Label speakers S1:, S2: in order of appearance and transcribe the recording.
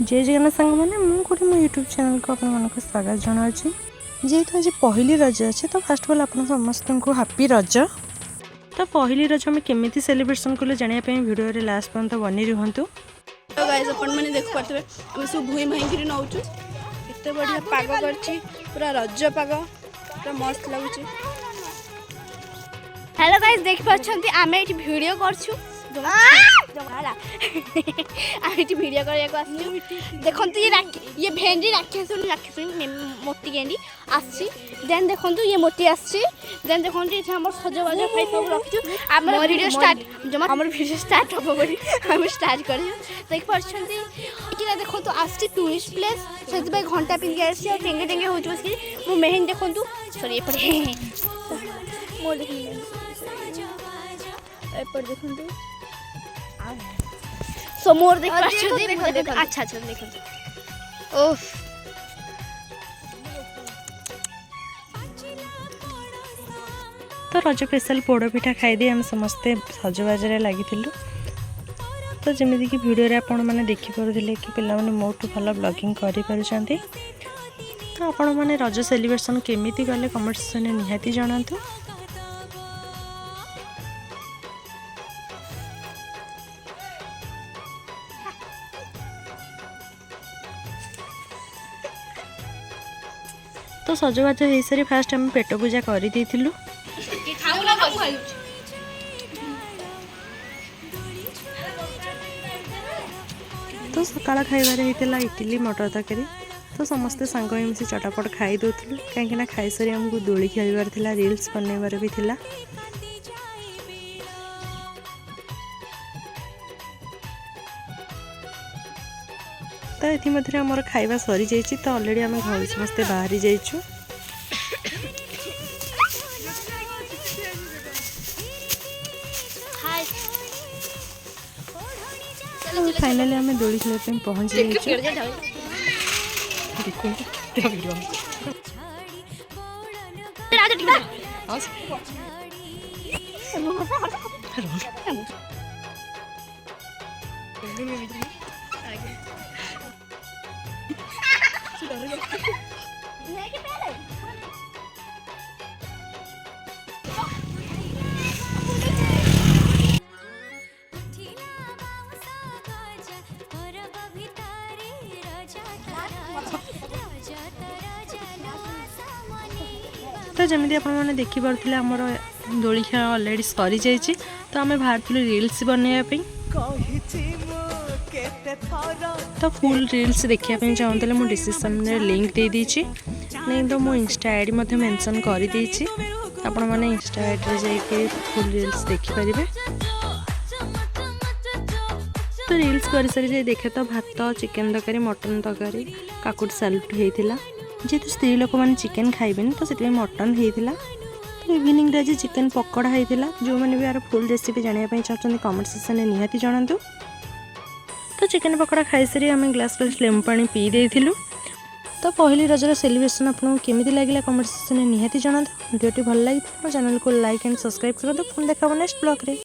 S1: जय जगन्नाथ सांग मैंने मुझे मो यूट्यूब चैनल को आपको स्वागत जनावि जेहेतु आज पहली रज अच्छे तो फास्ट ऑफ ऑल आप समस्त को हैप्पी रज। तो पहली रज आम केमी सेलिब्रेशन कले जानापी भिडियो लास्ट पर्यंत बनी रुहतु।
S2: मैंने देख पारे आम सब भूई भाई नौ एत बढ़िया पाग कर पूरा रज पाग पूरा मस्त लगुच।
S3: हेलो गाइस देख पाछंती आमे एठी वीडियो करछु वीडियो करया देखो ये भेंडी राक्षस मोती गेंडी आसी देन देखो ये मोती आसी देन देखो हम सजबाज सब रखु आम वीडियो स्टार्ट जमा आम वीडियो स्टार्ट हम बोली हम स्टार्ट कर देख पाछंती कि देखो तो आसी टूरिस्ट प्लेस से घंटा पिंधि आसी और टेंगे टेंगे हो बस मो मेहन देखो सॉरी एपटे मोर एपट देखो सो मोर देख देखो अच्छा अच्छा देखो ओफ
S1: तो रज स्पेशल पोड़ पिठा खाईदे आम समस्ते सजबाजे लगी। तो जमीदी कि वीडियो आपण मैंने देखिपे कि पिला माने मोटू भल ब्लॉगिंग करि पारुछंती। तो आपण मैंने रज सेलिब्रेशन केमिति गले कमेंट सेक्शन में निहाती जणातु। तो सजबाज हो सारी फास्ट आम पेट पूजा कर देलु। तो सकाळ खाइबार होता इडली मटर तरकारी। तो समस्ते सांग मिसी चटापट खाई दौलु कहीं खाई सारी आमको दोली खेलार थिला रील्स बनइबार भी थिला। तो ये आमर खाଇବା सरी जाइए। तो ऑलरेडी आम घर समस्ते बाहरी जाइछु। फाइनली आम दोली खेल पहुँच तो जमी आपने देखिपे आमर दोली खेल अलरेडी सरी जाइए। तो आम बाहर रील्स बनवाई। तो फुल रील्स देखापी चाहूँ मुझे डिस्क्रिप्शन में लिंक दे दीची नहीं तो मो इंस्टा आईडी मेंशन कर देछि आपण माने इंस्टा आईडी जाके फुल रील्स देखिपारे। तो रील्स कर सारी देखे तो भात चिकेन तरकारी मटन तरकारी काकुड़ सालुट होता जेहेतु स्त्री लोक मैंने चिकेन खाइबेन तो से मटन होता। तो इवनिंग आज चिकेन पकोड़ा होता। जो मैंने भी यार फुल रेसिपी जानापी चाहते कमेंट सेक्शन में निहाती जणातु। तो चिकेन पकोड़ा खाई सारी आम ग्लास ग्लास लेमु पानी पी देलु। तो पहली रजर सेलिब्रेशन आपको केमिति लगिला कमेंट सेक्शन में निहाती जणातु। वीडियो भल लगी तो चैनल को लाइक एंड सब्सक्राइब कर दो। पुणी देखा नेक्स्ट ब्लॉग रे।